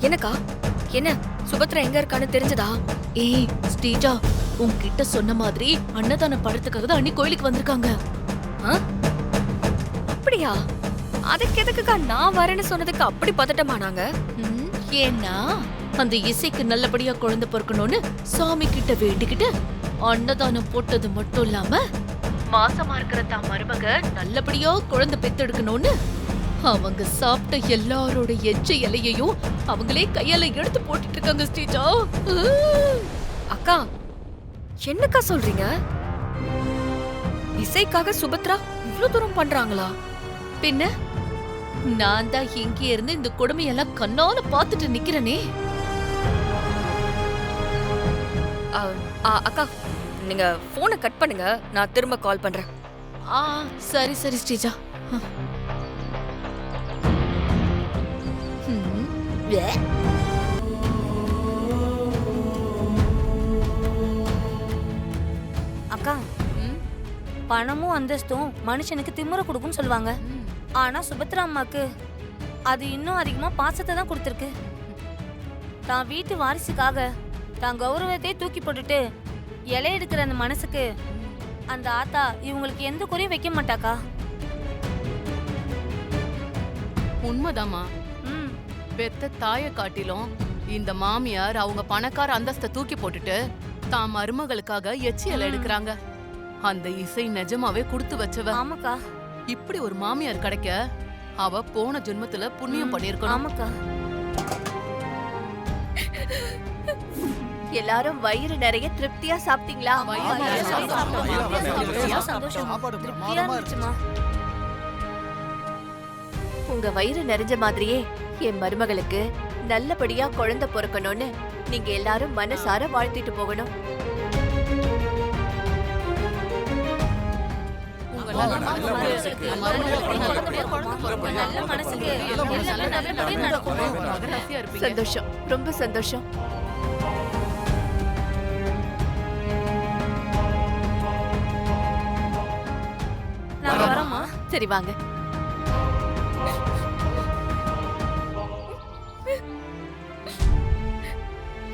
என்னக்கா? என்ன சுபத்ரா எங்க இருக்கான்னு தெரிஞ்சதா? ஏய் ஸ்ரீஜா, உன்கிட்ட சொன்ன மாதிரி அன்னதான பழத்துக்காக தான் அண்ணி கோயிலுக்கு வந்திருக்காங்க. ஆ? அப்படியா? அதுக்கு எதுக்குக்கா நான் வரேன்னு சொன்னதுக்கு அப்படி பதட்டமானாங்க? ம், ஏன்னா அந்த இசைக்கு நல்லபடியா குழந்தை பிறக்கணும்னு சாமி கிட்ட வேண்டிக்கிட்டு அன்னதானம் போட்டது மட்டும் இல்லாம மாசமா இருக்கிற தான் மருமக நல்லபடியா குழந்தை பெத்தெடுக்கணும்னு அவங்க சாப்பிட்ட எல்லாரோட எச்ச இலையையும் அவங்களே கையால எடுத்து போட்டுட்டு இருக்காங்க ஸ்ரீஜா. அக்கா, என்னக்கா சொல்றீங்க? இசைக்காக சுபத்ரா இவ்ளோ தூரம் பண்றாங்களா? பின்ன நான் தான் இங்கே இருந்து இந்த கொடுமையெல்லாம் கண்ணால பாத்துட்டு நிக்கிறனே. அக்கா, நீங்க போனை கட் பண்ணுங்க, நான் திரும்ப கால் பண்றேன். ஆ சரி சரி ஸ்ரீஜா. அக்கா, பணமும் அந்தஸ்தும் மனுஷனுக்கு திமிர கொடுக்கும்னு சொல்லுவாங்க. ஆனா சுபத்ரா அம்மாக்கு அது இன்னும் அதிகமா பாசத்தை தான் கொடுத்துருக்கு. தான் வீட்டு வாரிசுக்காக தான் கௌரவத்தை தூக்கி போட்டுட்டு இலை எடுக்கிற அந்த மனசுக்கு அந்த ஆத்தா இவங்களுக்கு எந்த குறையும் வைக்க மாட்டாக்கா. உண்மைதாம்மா. பெத்த தாய காட்டிலும் இந்த மாமியார் அவங்க பணக்கார அந்தஸ்தை தூக்கி போட்டுட்டு தான் மருமகளுக்காக எச்சியல எடுக்கிறாங்க. அந்த இசை நிஜமாவே கொடுத்து வச்சவ. ஆமாக்கா. இப்படி ஒரு மாமியார் கிடைக்க அவ போன ஜென்மத்துல புண்ணியம் பண்ணிருக்கணும். ஆமாக்கா. எல்லாரும் வயிறு நிறைய திருப்தியா சாப்பிட்டீங்களா? உங்க வயிறு நிறைஞ்ச மாதிரியே என் மருமகளுக்கு நல்லபடியா குழந்தை பிறக்கணும்னு நீங்க எல்லாரும் மனசார வாழ்த்திட்டு போகணும். சந்தோஷம், ரொம்ப சந்தோஷம். சரி வாங்க.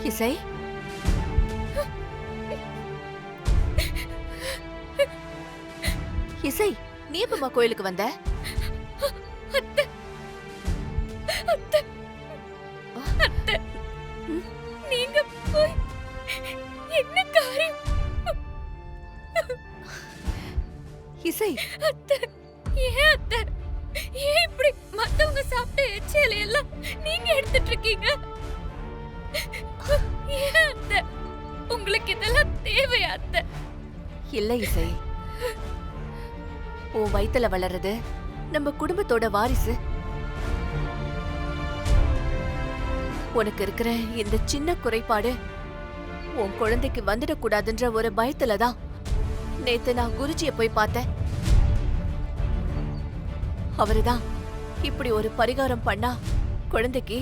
இசை, இசை, நீ எப்பமா கோயிலுக்கு வந்த? நீங்க போய் என்ன காரியம்? இசை, ஏன் அத்தை? ஏன் இப்படி மத்தவங்க சாப்பிட்ட எச்சியலை எல்லாம் நீங்க எடுத்துட்டு இருக்கீங்க? ஏன் அத்தை? உங்களுக்கு இதெல்லாம் தேவையா அத்தை? இல்ல இசை, உன் வயித்துல வளர்றது நம்ம குடும்பத்தோட வாரிசு. உனக்கு இருக்கிற இந்த சின்ன குறைபாடு உன் குழந்தைக்கு வந்துடக்கூடாதுன்ற ஒரு பயத்துலதான் நேத்து நான் குருஜிய போய் பார்த்தேன். அவருதான் இப்படி ஒரு பரிகாரம் பண்ணா குழந்தைக்கு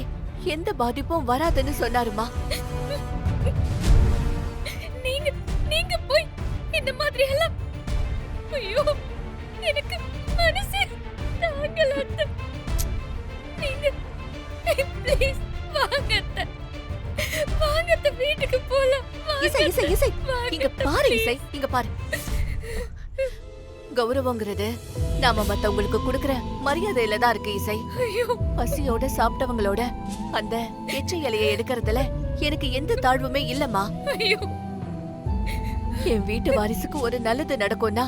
எந்த பாதிப்பும் வராதுன்னு சொன்னாருமா. நீங்க நீங்க போய் இந்த மாதிரி எல்லாம், ஐயோ எனக்கு மனசே தாங்கல அத்தை. நீங்க ப்ளீஸ் வாங்க அத்தை, வாங்க அத்தை, வீட்டுக்கு போலாம். இசை இசை இசை, இங்க பாரு இசை, இங்க பாரு. கௌரவங்கிறது நாம மத்தவங்களுக்கு கொடுக்கற மரியாதையில தான் இருக்கு இசை. பசியோட சாப்பிட்டவங்களோட அந்த எச்ச இலையை எடுக்கிறதுல எனக்கு எந்த தாழ்வுமே இல்லம்மா. என் வீட்டு வாரிசுக்கு ஒரு நல்லது நடக்கும்னா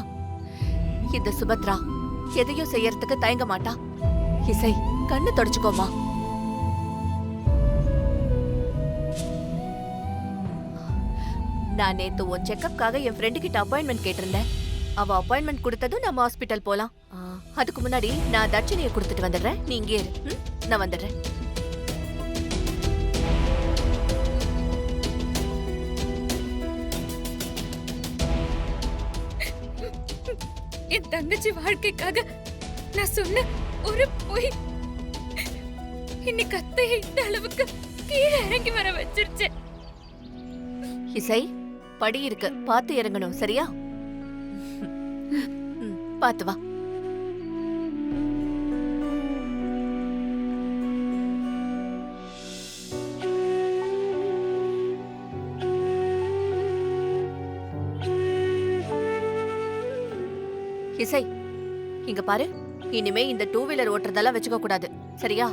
இந்த சுபத்ரா எதையும் செய்யறதுக்கு தயங்க மாட்டா. இசை, கண்ணு தொடச்சுக்கோமா. நான் நேத்து உன் செக்கப்காக என் ஃப்ரெண்டு கிட்ட அப்பாயின்மெண்ட் கேட்டிருந்தேன். அவ அப்பாயின்மெண்ட் கொடுத்ததும் நம்ம ஹாஸ்பிட்டல் போலாம். அதுக்கு முன்னாடி நான் தட்சணையை கொடுத்துட்டு வந்துடுறேன். நீ இங்கே இரு, நான் வந்துடுறேன். என் தங்கச்சி வாழ்க்கைக்காக நான் சொன்ன ஒரு பொய் இன்னைக்கு அத்தையை இந்த அளவுக்கு கீழே இறங்கி வர வச்சிருச்சு. இசை, படி இருக்கு, பார்த்து இறங்கணும், சரியா? பார்த்து வா. இசை, இங்க பாரு, இனிமே இந்த டூ வீலர் ஓட்டுறதெல்லாம் வச்சுக்க கூடாது, சரியா?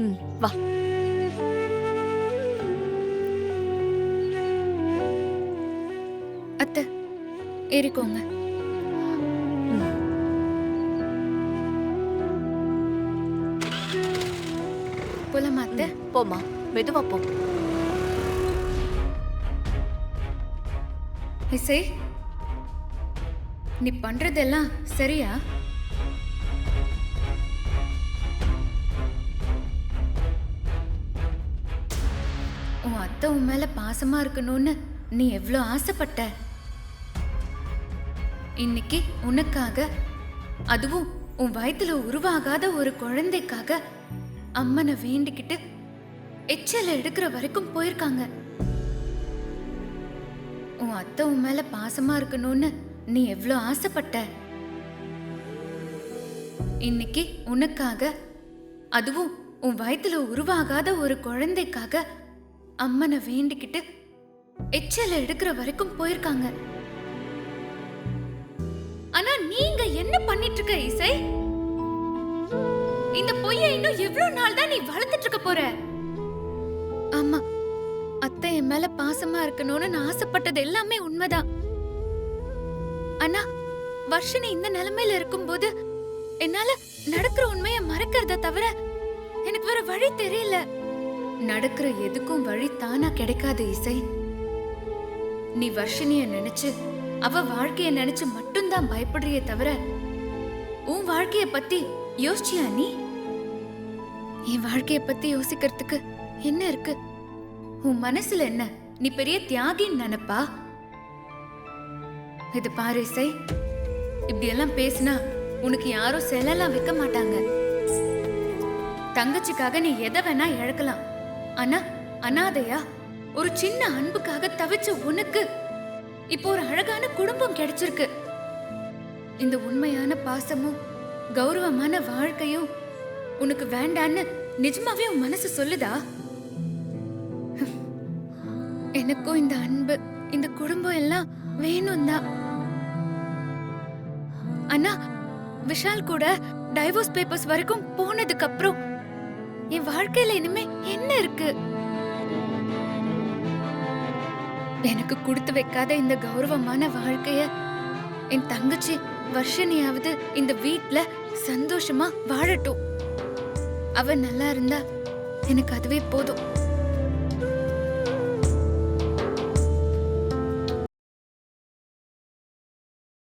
ம், வா. அத்தை ஏறிக்கோங்க. போலாமா அத்தை? போமா, மெதுவா போ. இசை, நீ பண்றதெல்லாம் சரியா? உன் அத்தை உன் மேல பாசமா இருக்கணும்னு நீ எவ்வளோ ஆசைப்பட்ட. இன்னைக்கு உனக்காக, அதுவும் உன் வயித்துல உருவாகாத ஒரு குழந்தைக்காக அம்மனை வேண்டிக்கிட்டு எச்சல எடுக்கிற வரைக்கும் போயிருக்காங்க. உன் அத்தை உன் மேல பாசமா இருக்கணும்னு நீ எவ்வளோ ஆசைப்பட்ட. இன்னைக்கு உனக்காக, அதுவும் உன் வயித்துல உருவாகாத ஒரு குழந்தைக்காக அம்மனை வேண்டிக்கிட்டு எச்சல எடுக்கிற வரைக்கும் போயிருக்காங்க. ஆனா நீங்க என்ன பண்ணிட்டு இருக்க இசை? இந்த பொய்யை இன்னும் எவ்வளவு நாள் தான் நீ வளர்த்துட்டு இருக்க போற? ஆமா, அத்தை என் மேல பாசமா இருக்கணும்னு நான் ஆசைப்பட்டது எல்லாமே உண்மைதான். ஆனா வர்ஷினி இந்த நிலைமையில இருக்கும்போது என்னால நடக்கிற உண்மையை மறக்கிறத தவிர எனக்கு வேற வழி தெரியல. நடக்கிற எதுக்கும் வழி தானா கிடைக்காது இசை. நீ வர்ஷினிய நினைச்சு, அவ வாழ்க்கைய நினைச்சு மட்டும்தான் பயப்படுறியே தவிர உன் வாழ்க்கைய பத்தி யோசிச்சியா நீ? என் வாழ்க்கைய பத்தி யோசிக்கிறதுக்கு என்ன இருக்கு? உன் மனசுல என்ன? நீ பெரிய தியாகின்னு நினைப்பா? இது பாரு இசை, இப்படி எல்லாம் பேசினா உனக்கு யாரும் செலலாம் வைக்க மாட்டாங்க. தங்கச்சிக்காக நீ எதை வேணா இழக்கலாம். ஆனா அனாதையா ஒரு சின்ன அன்புக்காக தவிச்ச உனக்கு இப்போ ஒரு அழகான குடும்பம் கிடைச்சிருக்கு. இந்த உண்மையான பாசமும் கௌரவமான வாழ்க்கையும் உனக்கு வேண்டான்னு நிஜமாவே உன் மனசு சொல்லுதா? எனக்கும் இந்த அன்பு, இந்த குடும்பம் எல்லாம் வேணும் தான். ஆனா விஷால் கூட டைவோர்ஸ் பேப்பர்ஸ் வரைக்கும் போனதுக்கு அப்புறம் என் வாழ்க்கையில இனிமே என்ன இருக்கு? எனக்கு கொடுத்து வைக்காத இந்த கௌரவமான வாழ்க்கைய என் தங்கச்சி வர்ஷினியாவது இந்த வீட்ல சந்தோஷமா வாழட்டும். அவ நல்லா இருந்தா எனக்கு அதுவே போதும்.